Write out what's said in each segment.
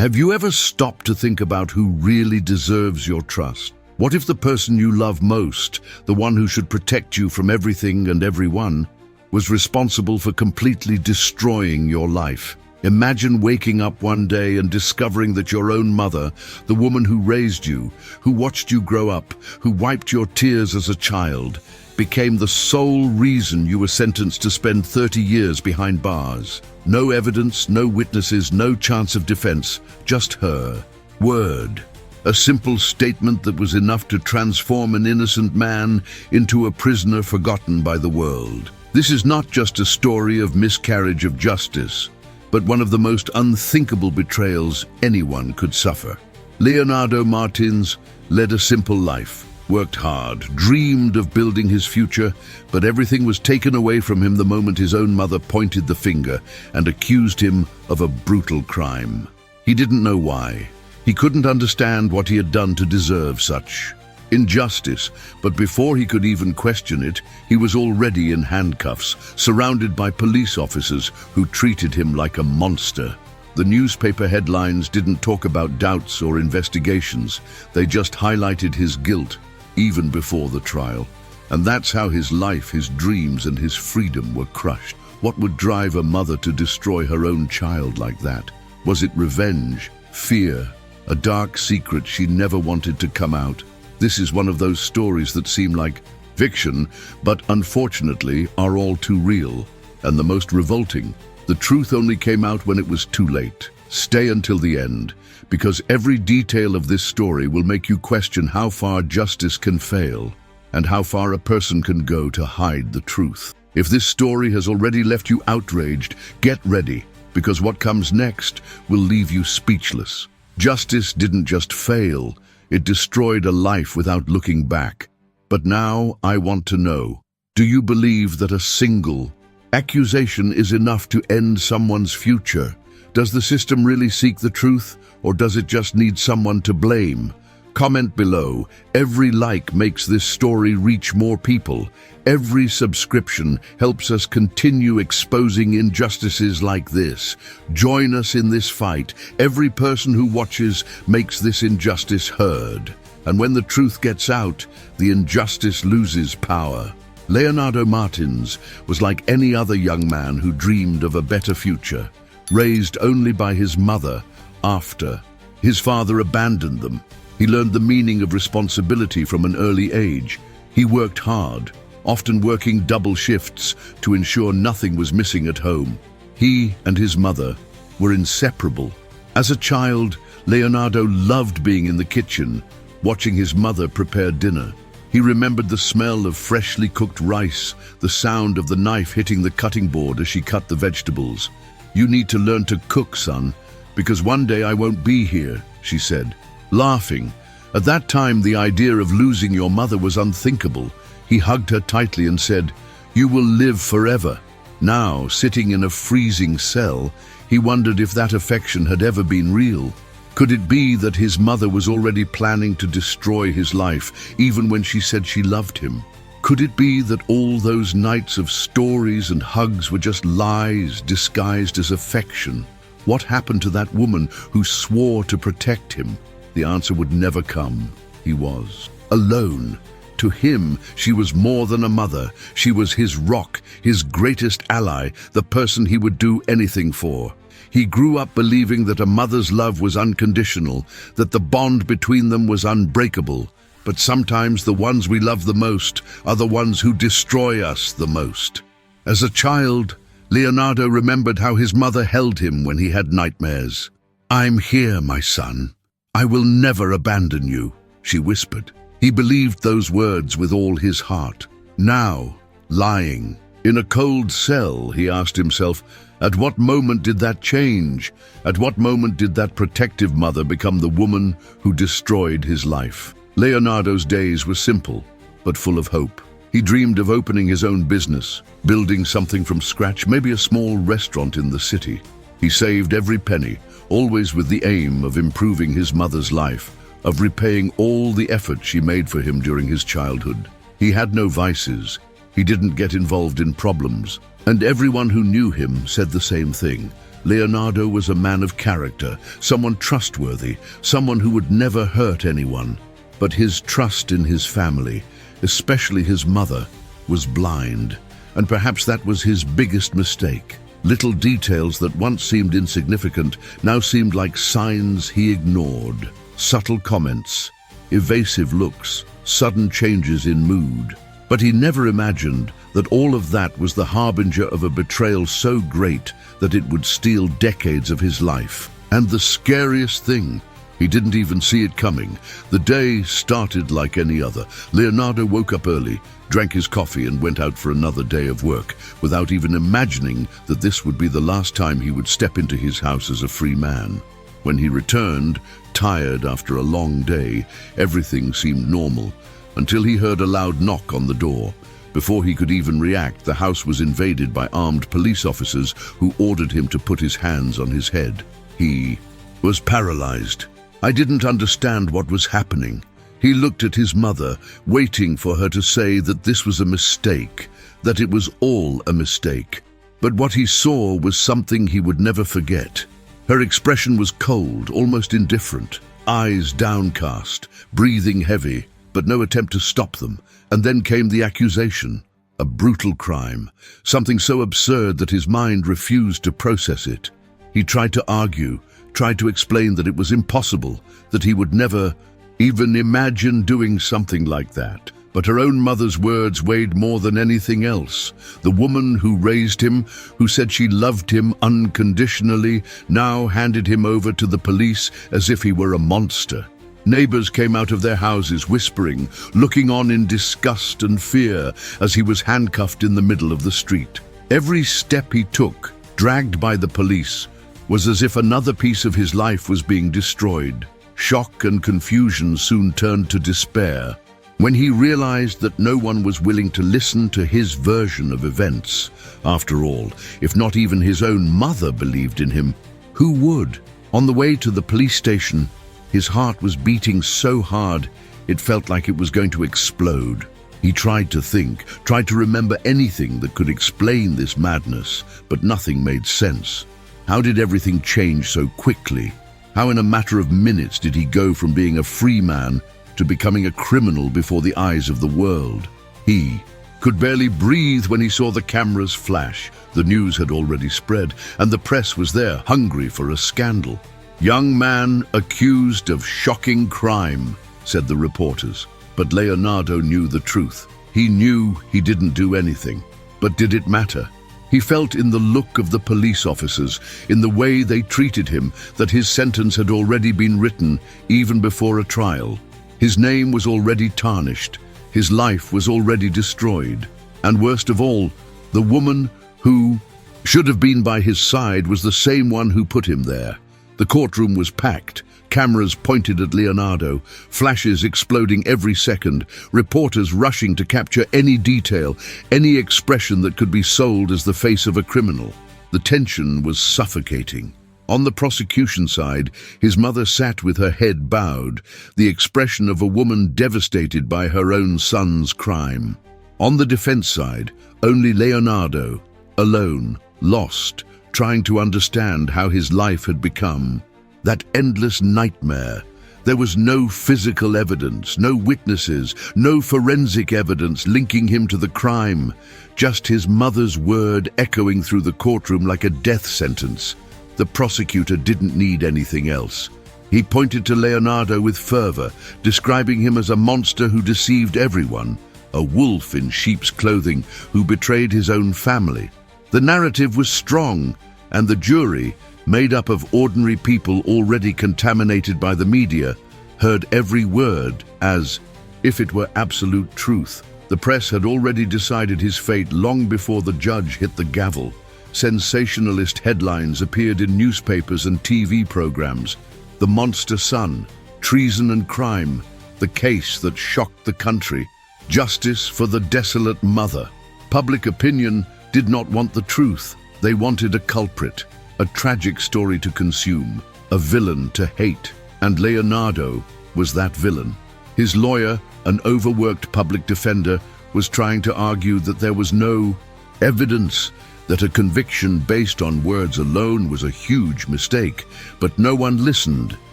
Have you ever stopped to think about who really deserves your trust? What if the person you love most, the one who should protect you from everything and everyone, was responsible for completely destroying your life? Imagine waking up one day and discovering that your own mother, the woman who raised you, who watched you grow up, who wiped your tears as a child, became the sole reason you were sentenced to spend 30 years behind bars. No evidence, no witnesses, no chance of defense, just her word. A simple statement that was enough to transform an innocent man into a prisoner forgotten by the world. This is not just a story of miscarriage of justice, but one of the most unthinkable betrayals anyone could suffer. Leonardo Martins led a simple life, worked hard, dreamed of building his future, but everything was taken away from him the moment his own mother pointed the finger and accused him of a brutal crime. He didn't know why. He couldn't understand what he had done to deserve such injustice, but before he could even question it, he was already in handcuffs, surrounded by police officers who treated him like a monster. The newspaper headlines didn't talk about doubts or investigations. They just highlighted his guilt, even before the trial. And that's how his life, his dreams, and his freedom were crushed. What would drive a mother to destroy her own child like that? Was it revenge, fear, a dark secret she never wanted to come out? This is one of those stories that seem like fiction, but unfortunately are all too real. And the most revolting, the truth only came out when it was too late. Stay until the end, because every detail of this story will make you question how far justice can fail and how far a person can go to hide the truth. If this story has already left you outraged, get ready, because what comes next will leave you speechless. Justice didn't just fail, it destroyed a life without looking back. But now I want to know, do you believe that a single accusation is enough to end someone's future? Does the system really seek the truth, or does it just need someone to blame? Comment below. Every like makes this story reach more people. Every subscription helps us continue exposing injustices like this. Join us in this fight. Every person who watches makes this injustice heard. And when the truth gets out, the injustice loses power. Leonardo Martins was like any other young man who dreamed of a better future, raised only by his mother after his father abandoned them. He learned the meaning of responsibility from an early age. He worked hard, often working double shifts to ensure nothing was missing at home. He and his mother were inseparable. As a child, Leonardo loved being in the kitchen, watching his mother prepare dinner. He remembered the smell of freshly cooked rice, the sound of the knife hitting the cutting board as she cut the vegetables. "You need to learn to cook, son, because one day I won't be here," she said, laughing. At that time, the idea of losing your mother was unthinkable. He hugged her tightly and said, "You will live forever." Now, sitting in a freezing cell, he wondered if that affection had ever been real. Could it be that his mother was already planning to destroy his life, even when she said she loved him? Could it be that all those nights of stories and hugs were just lies disguised as affection? What happened to that woman who swore to protect him? The answer would never come. He was alone. To him, she was more than a mother. She was his rock, his greatest ally, the person he would do anything for. He grew up believing that a mother's love was unconditional, that the bond between them was unbreakable. But sometimes the ones we love the most are the ones who destroy us the most. As a child, Leonardo remembered how his mother held him when he had nightmares. "I'm here, my son. I will never abandon you," she whispered. He believed those words with all his heart. Now, lying in a cold cell, he asked himself, at what moment did that change? At what moment did that protective mother become the woman who destroyed his life? Leonardo's days were simple, but full of hope. He dreamed of opening his own business, building something from scratch, maybe a small restaurant in the city. He saved every penny, always with the aim of improving his mother's life, of repaying all the effort she made for him during his childhood. He had no vices. He didn't get involved in problems. And everyone who knew him said the same thing. Leonardo was a man of character, someone trustworthy, someone who would never hurt anyone. But his trust in his family, especially his mother, was blind. And perhaps that was his biggest mistake. Little details that once seemed insignificant now seemed like signs he ignored. Subtle comments, evasive looks, sudden changes in mood. But he never imagined that all of that was the harbinger of a betrayal so great that it would steal decades of his life. And the scariest thing, he didn't even see it coming. The day started like any other. Leonardo woke up early, drank his coffee and went out for another day of work, without even imagining that this would be the last time he would step into his house as a free man. When he returned, tired after a long day, everything seemed normal, until he heard a loud knock on the door. Before he could even react, the house was invaded by armed police officers who ordered him to put his hands on his head. He was paralyzed. I didn't understand what was happening. He looked at his mother, waiting for her to say that this was a mistake, that it was all a mistake. But what he saw was something he would never forget. Her expression was cold, almost indifferent, eyes downcast, breathing heavy, but no attempt to stop them. And then came the accusation, a brutal crime, something so absurd that his mind refused to process it. He tried to argue, tried to explain that it was impossible, that he would never even imagine doing something like that. But her own mother's words weighed more than anything else. The woman who raised him, who said she loved him unconditionally, now handed him over to the police as if he were a monster. Neighbors came out of their houses whispering, looking on in disgust and fear as he was handcuffed in the middle of the street. Every step he took, dragged by the police, was as if another piece of his life was being destroyed. Shock and confusion soon turned to despair. When he realized that no one was willing to listen to his version of events. After all, if not even his own mother believed in him, who would? On the way to the police station, his heart was beating so hard, it felt like it was going to explode. He tried to think, tried to remember anything that could explain this madness, but nothing made sense. How did everything change so quickly? How in a matter of minutes did he go from being a free man to becoming a criminal before the eyes of the world? He could barely breathe when he saw the cameras flash. The news had already spread, and the press was there, hungry for a scandal. "Young man accused of shocking crime," said the reporters. But Leonardo knew the truth. He knew he didn't do anything. But did it matter? He felt in the look of the police officers, in the way they treated him, that his sentence had already been written even before a trial. His name was already tarnished. His life was already destroyed. And worst of all, the woman who should have been by his side was the same one who put him there. The courtroom was packed, cameras pointed at Leonardo, flashes exploding every second, reporters rushing to capture any detail, any expression that could be sold as the face of a criminal. The tension was suffocating. On the prosecution side, his mother sat with her head bowed, the expression of a woman devastated by her own son's crime. On the defense side, only Leonardo, alone, lost, trying to understand how his life had become that endless nightmare. There was no physical evidence, no witnesses, no forensic evidence linking him to the crime, just his mother's word echoing through the courtroom like a death sentence. The prosecutor didn't need anything else. He pointed to Leonardo with fervor, describing him as a monster who deceived everyone, a wolf in sheep's clothing who betrayed his own family. The narrative was strong, and the jury, made up of ordinary people already contaminated by the media, heard every word as if it were absolute truth. The press had already decided his fate long before the judge hit the gavel. Sensationalist headlines appeared in newspapers and TV programs. The monster son, treason and crime, the case that shocked the country, justice for the desolate mother. Public opinion did not want the truth. They wanted a culprit, a tragic story to consume, a villain to hate. And Leonardo was that villain. His lawyer, an overworked public defender, was trying to argue that there was no Evidence that a conviction based on words alone was a huge mistake, but no one listened.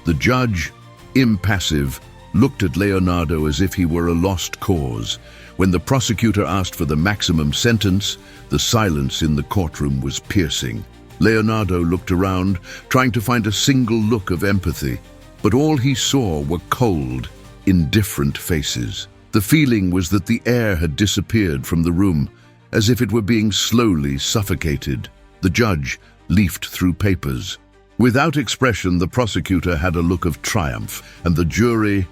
The judge, impassive, looked at Leonardo as if he were a lost cause. When the prosecutor asked for the maximum sentence, the silence in the courtroom was piercing. Leonardo looked around, trying to find a single look of empathy, but all he saw were cold, indifferent faces. The feeling was that the air had disappeared from the room, as if it were being slowly suffocated. The judge leafed through papers. Without expression, the prosecutor had a look of triumph, and the jury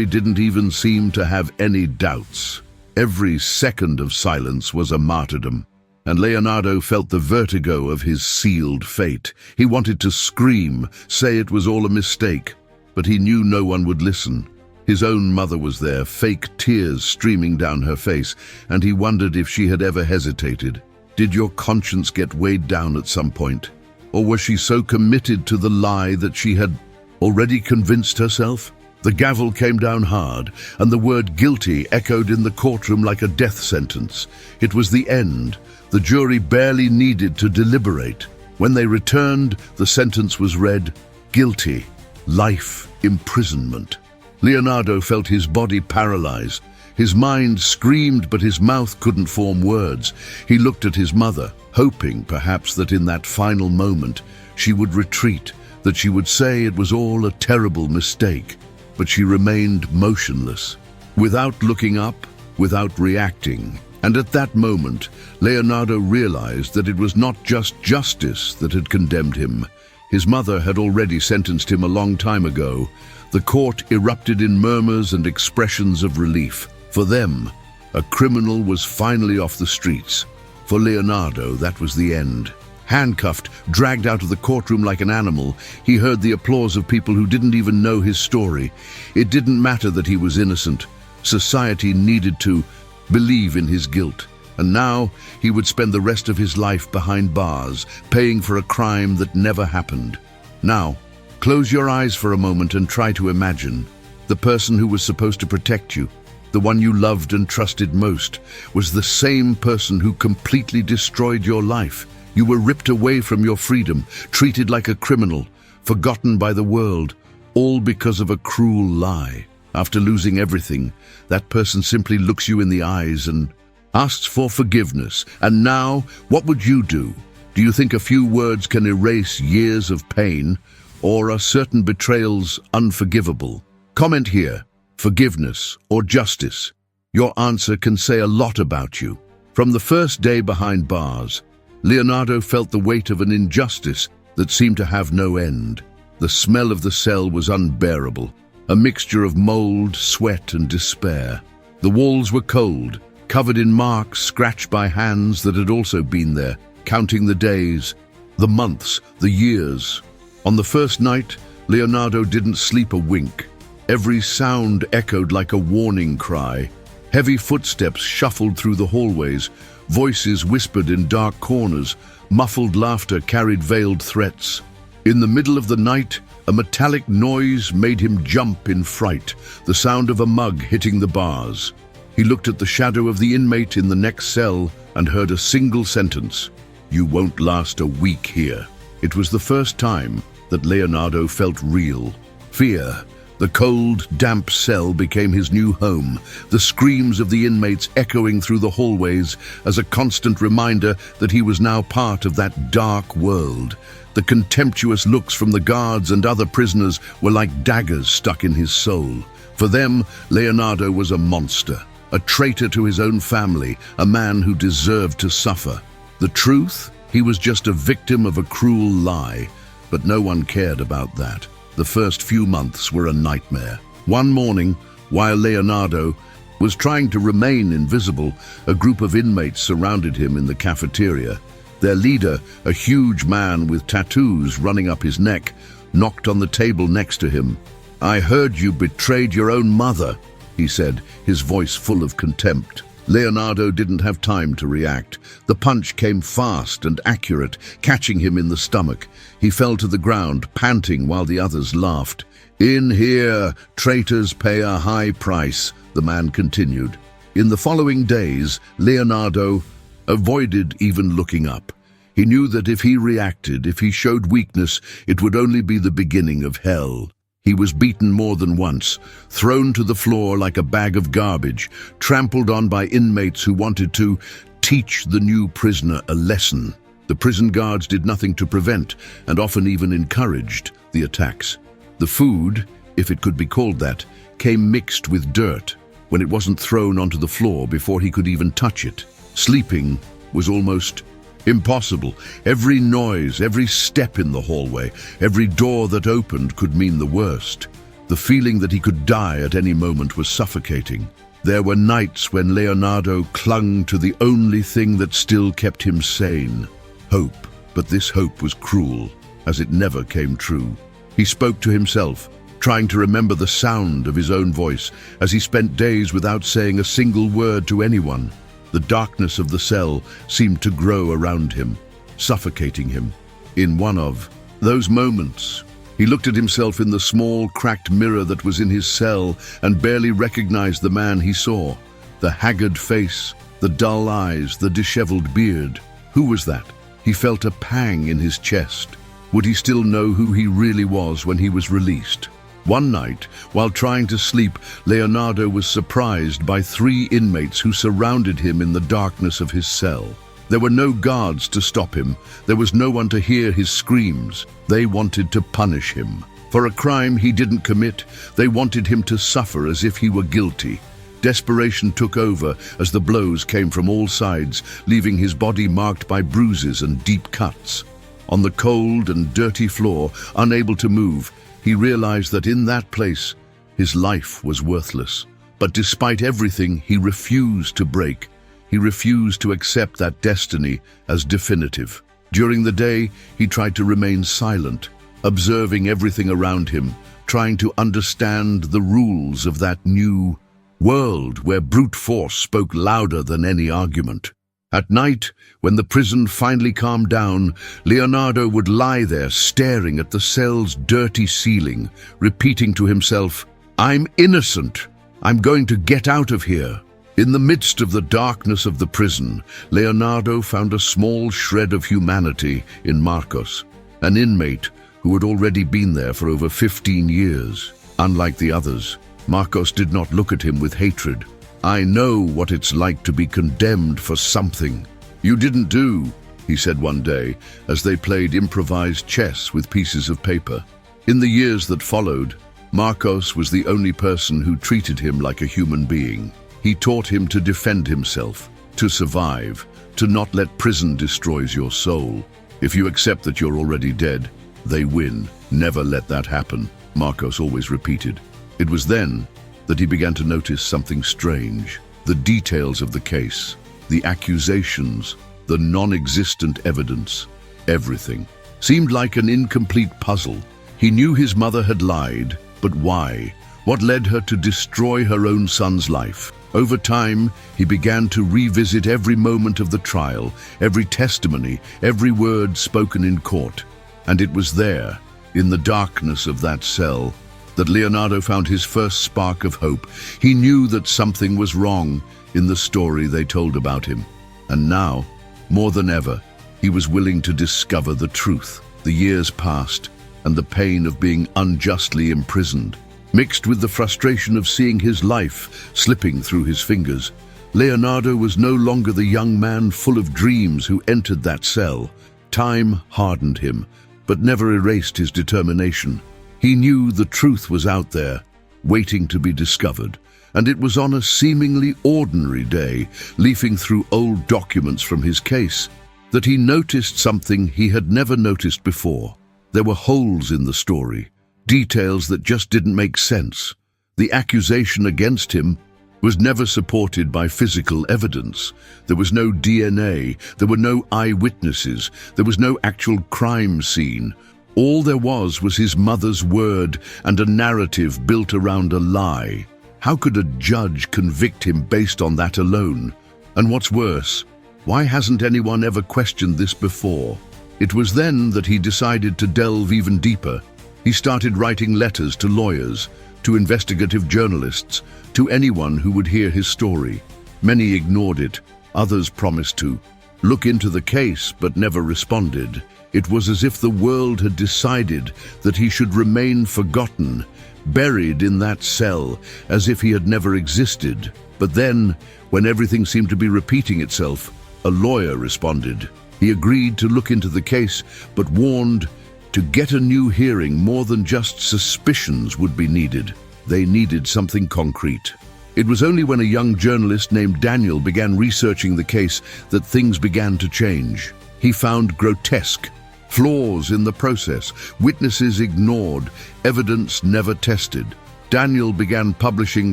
didn't even seem to have any doubts. Every second of silence was a martyrdom, and Leonardo felt the vertigo of his sealed fate. He wanted to scream, say it was all a mistake, but he knew no one would listen. His own mother was there, fake tears streaming down her face, and he wondered if she had ever hesitated. Did your conscience get weighed down at some point? Or was she so committed to the lie that she had already convinced herself? The gavel came down hard, and the word guilty echoed in the courtroom like a death sentence. It was the end. The jury barely needed to deliberate. When they returned, the sentence was read, guilty, life imprisonment. Leonardo felt his body paralyzed. His mind screamed, but his mouth couldn't form words. He looked at his mother, hoping, perhaps, that in that final moment she would retreat, that she would say it was all a terrible mistake. But she remained motionless, without looking up, without reacting. And at that moment, Leonardo realized that it was not just justice that had condemned him. His mother had already sentenced him a long time ago. The court erupted in murmurs and expressions of relief. For them, a criminal was finally off the streets. For Leonardo, that was the end. Handcuffed, dragged out of the courtroom like an animal, he heard the applause of people who didn't even know his story. It didn't matter that he was innocent. Society needed to believe in his guilt. And now he would spend the rest of his life behind bars, paying for a crime that never happened. Now, close your eyes for a moment and try to imagine. The person who was supposed to protect you, the one you loved and trusted most, was the same person who completely destroyed your life. You were ripped away from your freedom, treated like a criminal, forgotten by the world, all because of a cruel lie. After losing everything, that person simply looks you in the eyes and asks for forgiveness. And now, what would you do? Do you think a few words can erase years of pain? Or are certain betrayals unforgivable? Comment here, forgiveness or justice. Your answer can say a lot about you. From the first day behind bars, Leonardo felt the weight of an injustice that seemed to have no end. The smell of the cell was unbearable, a mixture of mold, sweat, and despair. The walls were cold, covered in marks scratched by hands that had also been there, counting the days, the months, the years. On the first night, Leonardo didn't sleep a wink. Every sound echoed like a warning cry. Heavy footsteps shuffled through the hallways, voices whispered in dark corners, muffled laughter carried veiled threats. In the middle of the night, a metallic noise made him jump in fright, the sound of a mug hitting the bars. He looked at the shadow of the inmate in the next cell and heard a single sentence, "You won't last a week here." It was the first time that Leonardo felt real fear. The cold, damp cell became his new home, the screams of the inmates echoing through the hallways as a constant reminder that he was now part of that dark world. The contemptuous looks from the guards and other prisoners were like daggers stuck in his soul. For them, Leonardo was a monster, a traitor to his own family, a man who deserved to suffer. The truth? He was just a victim of a cruel lie, but no one cared about that. The first few months were a nightmare. One morning, while Leonardo was trying to remain invisible, a group of inmates surrounded him in the cafeteria. Their leader, a huge man with tattoos running up his neck, knocked on the table next to him. "I heard you betrayed your own mother," he said, his voice full of contempt. Leonardo didn't have time to react. The punch came fast and accurate, catching him in the stomach. He fell to the ground, panting while the others laughed. "In here, traitors pay a high price," the man continued. In the following days, Leonardo avoided even looking up. He knew that if he reacted, if he showed weakness, it would only be the beginning of hell. He was beaten more than once, thrown to the floor like a bag of garbage, trampled on by inmates who wanted to teach the new prisoner a lesson. The prison guards did nothing to prevent, and often even encouraged, the attacks. The food, if it could be called that, came mixed with dirt when it wasn't thrown onto the floor before he could even touch it. Sleeping was almost impossible. Every noise, every step in the hallway, every door that opened could mean the worst. The feeling that he could die at any moment was suffocating. There were nights when Leonardo clung to the only thing that still kept him sane: hope. But this hope was cruel, as it never came true. He spoke to himself, trying to remember the sound of his own voice, as he spent days without saying a single word to anyone. The darkness of the cell seemed to grow around him, suffocating him. In one of those moments, he looked at himself in the small, cracked mirror that was in his cell and barely recognized the man he saw. The haggard face, the dull eyes, the disheveled beard. Who was that? He felt a pang in his chest. Would he still know who he really was when he was released? One night, while trying to sleep, Leonardo was surprised by 3 inmates who surrounded him in the darkness of his cell. There were no guards to stop him. There was no one to hear his screams. They wanted to punish him. For a crime he didn't commit, they wanted him to suffer as if he were guilty. Desperation took over as the blows came from all sides, leaving his body marked by bruises and deep cuts. On the cold and dirty floor, unable to move, he realized that in that place, his life was worthless. But despite everything, he refused to break. He refused to accept that destiny as definitive. During the day, he tried to remain silent, observing everything around him, trying to understand the rules of that new world where brute force spoke louder than any argument. At night, when the prison finally calmed down, Leonardo would lie there staring at the cell's dirty ceiling, repeating to himself, "I'm innocent. I'm going to get out of here." In the midst of the darkness of the prison, Leonardo found a small shred of humanity in Marcos, an inmate who had already been there for over 15 years. Unlike the others, Marcos did not look at him with hatred. "I know what it's like to be condemned for something you didn't do," he said one day, as they played improvised chess with pieces of paper. In the years that followed, Marcos was the only person who treated him like a human being. He taught him to defend himself, to survive, to not let prison destroys your soul. If you accept that you're already dead, they win. Never let that happen, Marcos always repeated. It was then that he began to notice something strange. The details of the case, the accusations, the non-existent evidence, everything seemed like an incomplete puzzle. He knew his mother had lied, but why? What led her to destroy her own son's life? Over time, he began to revisit every moment of the trial, every testimony, every word spoken in court. And it was there, in the darkness of that cell, that Leonardo found his first spark of hope. He knew that something was wrong in the story they told about him. And now, more than ever, he was willing to discover the truth. The years passed, and the pain of being unjustly imprisoned, mixed with the frustration of seeing his life slipping through his fingers. Leonardo was no longer the young man full of dreams who entered that cell. Time hardened him, but never erased his determination. He knew the truth was out there, waiting to be discovered. And it was on a seemingly ordinary day, leafing through old documents from his case, that he noticed something he had never noticed before. There were holes in the story, details that just didn't make sense. The accusation against him was never supported by physical evidence. There was no DNA, there were no eyewitnesses, there was no actual crime scene. All there was his mother's word and a narrative built around a lie. How could a judge convict him based on that alone? And what's worse, why hasn't anyone ever questioned this before? It was then that he decided to delve even deeper. He started writing letters to lawyers, to investigative journalists, to anyone who would hear his story. Many ignored it, others promised to look into the case but never responded. It was as if the world had decided that he should remain forgotten, buried in that cell, as if he had never existed. But then, when everything seemed to be repeating itself, a lawyer responded. He agreed to look into the case, but warned to get a new hearing more than just suspicions would be needed. They needed something concrete. It was only when a young journalist named Daniel began researching the case that things began to change. He found grotesque flaws in the process, witnesses ignored, evidence never tested. Daniel began publishing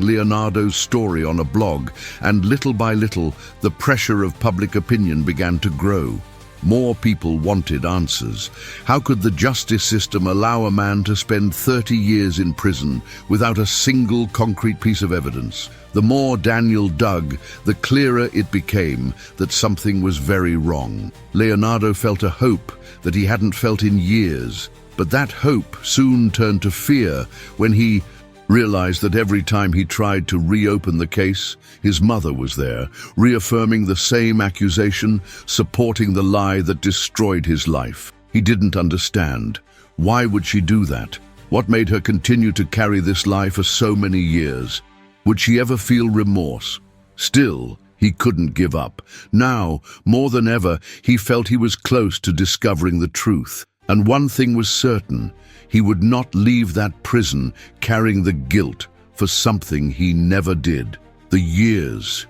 Leonardo's story on a blog, and little by little, the pressure of public opinion began to grow. More people wanted answers. How could the justice system allow a man to spend 30 years in prison without a single concrete piece of evidence? The more Daniel dug, the clearer it became that something was very wrong. Leonardo felt a hope that he hadn't felt in years, but that hope soon turned to fear when he realized that every time he tried to reopen the case, his mother was there, reaffirming the same accusation, supporting the lie that destroyed his life. He didn't understand. Why would she do that? What made her continue to carry this lie for so many years? Would she ever feel remorse? Still, he couldn't give up. Now, more than ever, he felt he was close to discovering the truth. And one thing was certain: he would not leave that prison carrying the guilt for something he never did. The years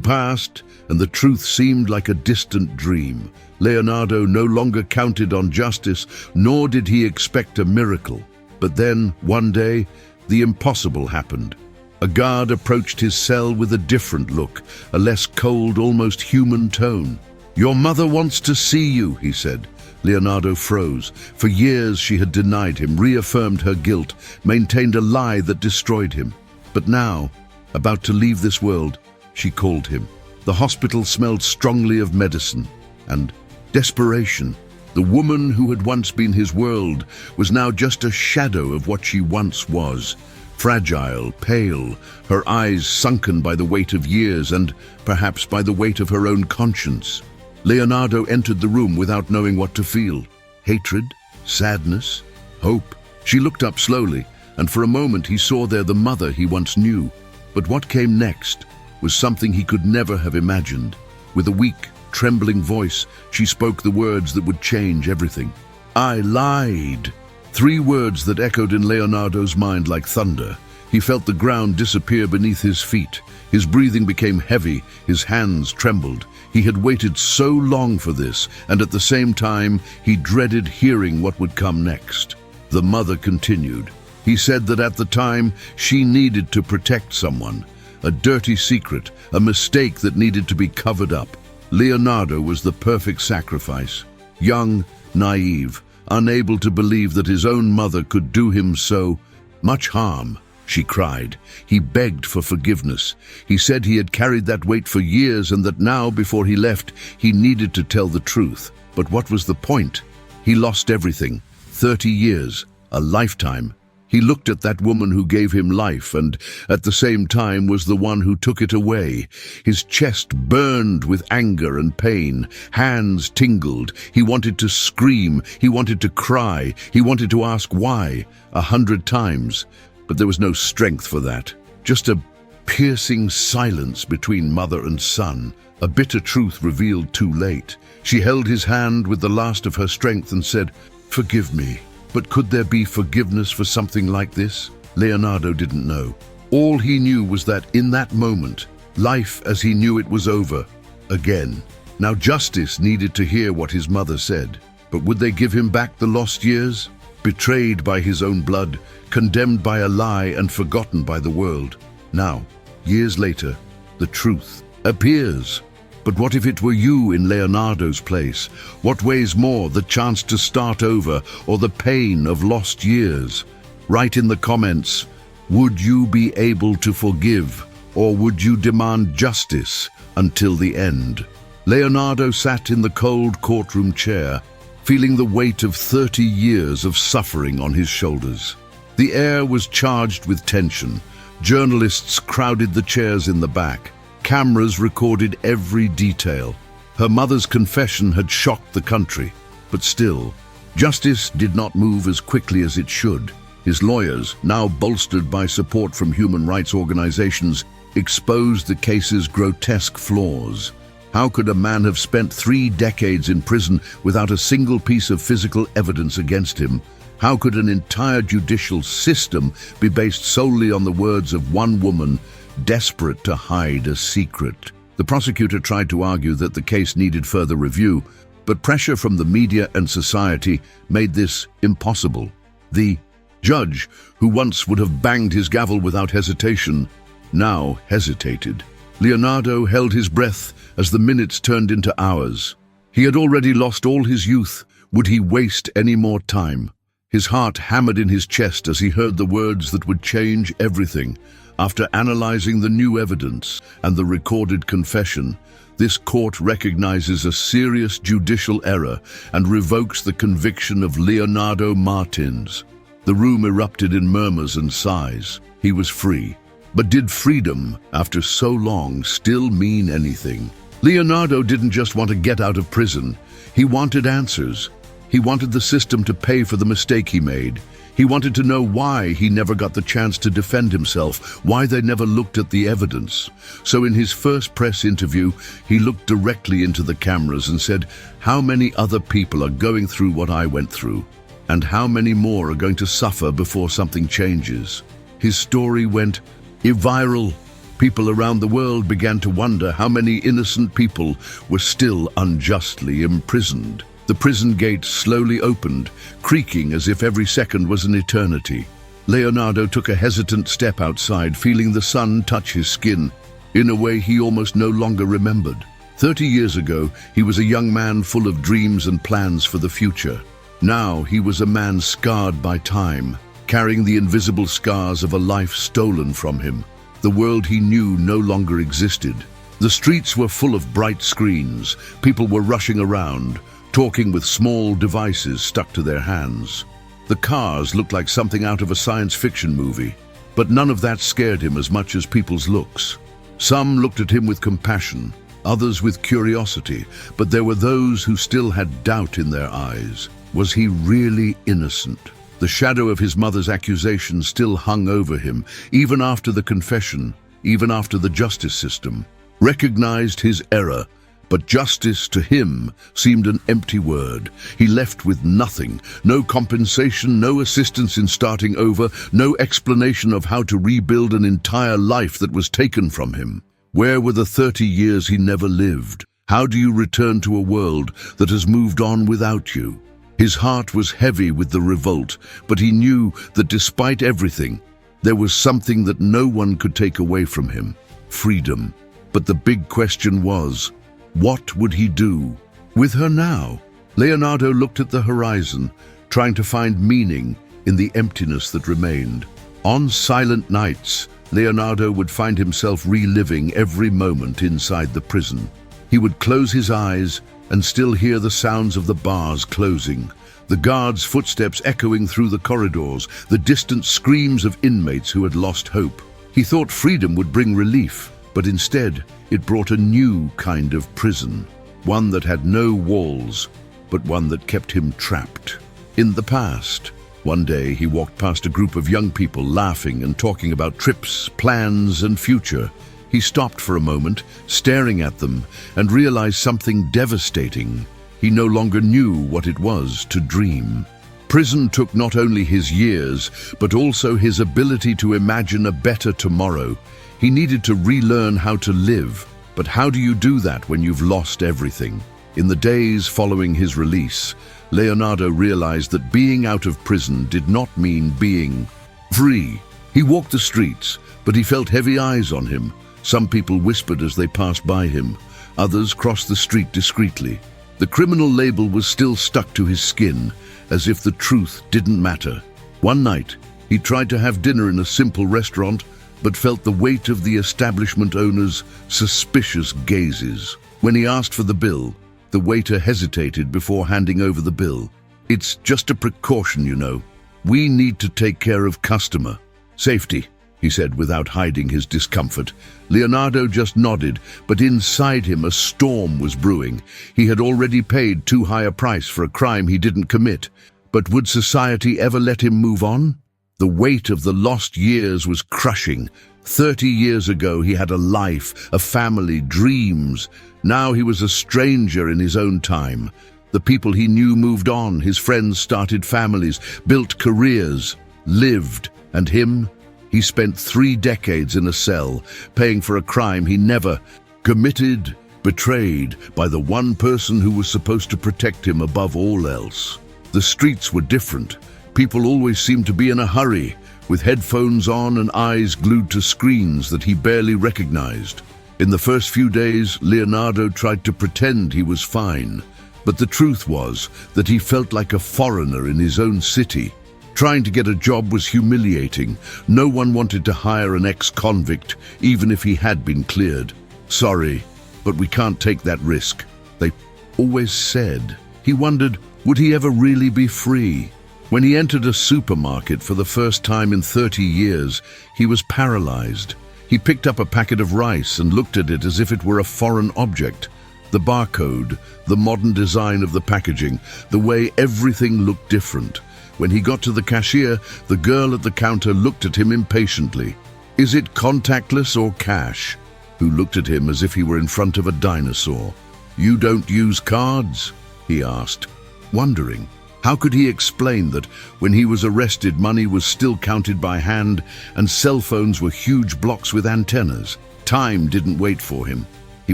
passed, and the truth seemed like a distant dream. Leonardo no longer counted on justice, nor did he expect a miracle. But then, one day, the impossible happened. A guard approached his cell with a different look, a less cold, almost human tone. "Your mother wants to see you," he said. Leonardo froze. For years she had denied him, reaffirmed her guilt, maintained a lie that destroyed him. But now, about to leave this world, she called him. The hospital smelled strongly of medicine and desperation. The woman who had once been his world was now just a shadow of what she once was. Fragile, pale, her eyes sunken by the weight of years and perhaps by the weight of her own conscience. Leonardo entered the room without knowing what to feel. Hatred, sadness, hope. She looked up slowly, and for a moment he saw there the mother he once knew. But what came next was something he could never have imagined. With a weak, trembling voice, she spoke the words that would change everything. "I lied." 3 words that echoed in Leonardo's mind like thunder. He felt the ground disappear beneath his feet. His breathing became heavy, his hands trembled. He had waited so long for this, and at the same time, he dreaded hearing what would come next. The mother continued. He said that at the time, she needed to protect someone. A dirty secret, a mistake that needed to be covered up. Leonardo was the perfect sacrifice. Young, naive, unable to believe that his own mother could do him so much harm. She cried. He begged for forgiveness. He said he had carried that weight for years and that now, before he left, he needed to tell the truth. But what was the point? He lost everything. 30 years, a lifetime. He looked at that woman who gave him life and, at the same time, was the one who took it away. His chest burned with anger and pain. Hands tingled. He wanted to scream. He wanted to cry. He wanted to ask why 100 times. But there was no strength for that. Just a piercing silence between mother and son. A bitter truth revealed too late. She held his hand with the last of her strength and said, "Forgive me." But could there be forgiveness for something like this? Leonardo didn't know. All he knew was that in that moment, life as he knew it was over. Again. Now justice needed to hear what his mother said. But would they give him back the lost years? Betrayed by his own blood, condemned by a lie and forgotten by the world. Now, years later, the truth appears. But what if it were you in Leonardo's place? What weighs more, the chance to start over or the pain of lost years? Write in the comments, would you be able to forgive, or would you demand justice until the end? Leonardo sat in the cold courtroom chair, feeling the weight of 30 years of suffering on his shoulders. The air was charged with tension. Journalists crowded the chairs in the back. Cameras recorded every detail. Her mother's confession had shocked the country, but still, justice did not move as quickly as it should. His lawyers, now bolstered by support from human rights organizations, exposed the case's grotesque flaws. How could a man have spent 3 decades in prison without a single piece of physical evidence against him? How could an entire judicial system be based solely on the words of one woman, desperate to hide a secret? The prosecutor tried to argue that the case needed further review, but pressure from the media and society made this impossible. The judge, who once would have banged his gavel without hesitation, now hesitated. Leonardo held his breath as the minutes turned into hours. He had already lost all his youth. Would he waste any more time? His heart hammered in his chest as he heard the words that would change everything. After analyzing the new evidence and the recorded confession, this court recognizes a serious judicial error and revokes the conviction of Leonardo Martins. The room erupted in murmurs and sighs. He was free. But did freedom, after so long, still mean anything? Leonardo didn't just want to get out of prison. He wanted answers. He wanted the system to pay for the mistake he made. He wanted to know why he never got the chance to defend himself, why they never looked at the evidence. So in his first press interview, he looked directly into the cameras and said, "How many other people are going through what I went through? And how many more are going to suffer before something changes?" His story went viral. People around the world began to wonder how many innocent people were still unjustly imprisoned. The prison gate slowly opened, creaking as if every second was an eternity. Leonardo took a hesitant step outside, feeling the sun touch his skin in a way he almost no longer remembered. 30 years ago, he was a young man full of dreams and plans for the future. Now he was a man scarred by time, carrying the invisible scars of a life stolen from him. The world he knew no longer existed. The streets were full of bright screens. People were rushing around, talking with small devices stuck to their hands. The cars looked like something out of a science fiction movie, but none of that scared him as much as people's looks. Some looked at him with compassion, others with curiosity, but there were those who still had doubt in their eyes. Was he really innocent? The shadow of his mother's accusation still hung over him, even after the confession, even after the justice system recognized his error. But justice to him seemed an empty word. He left with nothing, no compensation, no assistance in starting over, no explanation of how to rebuild an entire life that was taken from him. Where were the 30 years he never lived? How do you return to a world that has moved on without you? His heart was heavy with the revolt, but he knew that despite everything, there was something that no one could take away from him: freedom. But the big question was, what would he do with her now? Leonardo looked at the horizon, trying to find meaning in the emptiness that remained. On silent nights, Leonardo would find himself reliving every moment inside the prison. He would close his eyes and still hear the sounds of the bars closing, the guards' footsteps echoing through the corridors, the distant screams of inmates who had lost hope. He thought freedom would bring relief, but instead it brought a new kind of prison, one that had no walls, but one that kept him trapped. In the past, one day he walked past a group of young people laughing and talking about trips, plans, and future. He stopped for a moment, staring at them, and realized something devastating. He no longer knew what it was to dream. Prison took not only his years, but also his ability to imagine a better tomorrow. He needed to relearn how to live. But how do you do that when you've lost everything? In the days following his release, Leonardo realized that being out of prison did not mean being free. He walked the streets, but he felt heavy eyes on him. Some people whispered as they passed by him. Others crossed the street discreetly. The criminal label was still stuck to his skin, as if the truth didn't matter. One night, he tried to have dinner in a simple restaurant, but felt the weight of the establishment owner's suspicious gazes. When he asked for the bill, the waiter hesitated before handing over the bill. "It's just a precaution, you know. We need to take care of customer safety," he said without hiding his discomfort. Leonardo just nodded, but inside him a storm was brewing. He had already paid too high a price for a crime he didn't commit. But would society ever let him move on? The weight of the lost years was crushing. 30 years ago he had a life, a family, dreams. Now he was a stranger in his own time. The people he knew moved on, his friends started families, built careers, lived, and him? He spent 3 decades in a cell, paying for a crime he never committed, betrayed by the one person who was supposed to protect him above all else. The streets were different. People always seemed to be in a hurry, with headphones on and eyes glued to screens that he barely recognized. In the first few days, Leonardo tried to pretend he was fine, but the truth was that he felt like a foreigner in his own city. Trying to get a job was humiliating. No one wanted to hire an ex-convict, even if he had been cleared. Sorry, but we can't take that risk, they always said. He wondered, would he ever really be free? When he entered a supermarket for the first time in 30 years, he was paralyzed. He picked up a packet of rice and looked at it as if it were a foreign object. The barcode, the modern design of the packaging, the way everything looked different. When he got to the cashier, the girl at the counter looked at him impatiently. "Is it contactless or cash?" Who looked at him as if he were in front of a dinosaur. "You don't use cards?" he asked, wondering. How could he explain that when he was arrested, money was still counted by hand and cell phones were huge blocks with antennas? Time didn't wait for him. He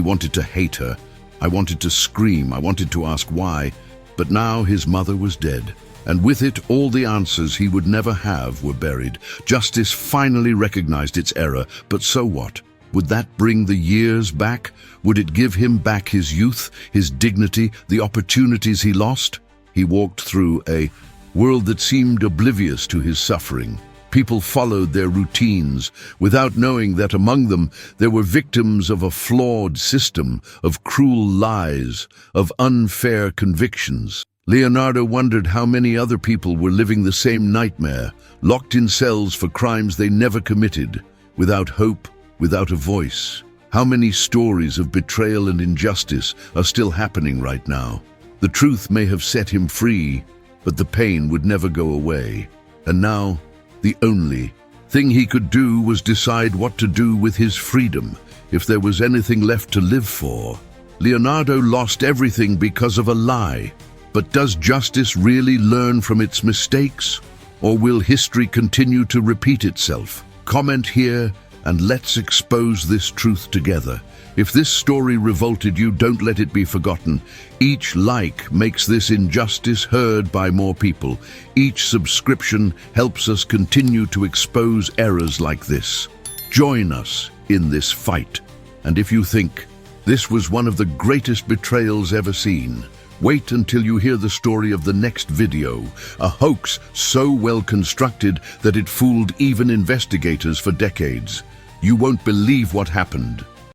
wanted to hate her. I wanted to scream. I wanted to ask why. But now his mother was dead. And with it, all the answers he would never have were buried. Justice finally recognized its error, but so what? Would that bring the years back? Would it give him back his youth, his dignity, the opportunities he lost? He walked through a world that seemed oblivious to his suffering. People followed their routines, without knowing that among them there were victims of a flawed system, of cruel lies, of unfair convictions. Leonardo wondered how many other people were living the same nightmare, locked in cells for crimes they never committed, without hope, without a voice. How many stories of betrayal and injustice are still happening right now? The truth may have set him free, but the pain would never go away. And now, the only thing he could do was decide what to do with his freedom, if there was anything left to live for. Leonardo lost everything because of a lie. But does justice really learn from its mistakes? Or will history continue to repeat itself? Comment here and let's expose this truth together. If this story revolted you, don't let it be forgotten. Each like makes this injustice heard by more people. Each subscription helps us continue to expose errors like this. Join us in this fight. And if you think this was one of the greatest betrayals ever seen, wait until you hear the story of the next video, a hoax so well constructed that it fooled even investigators for decades. You won't believe what happened.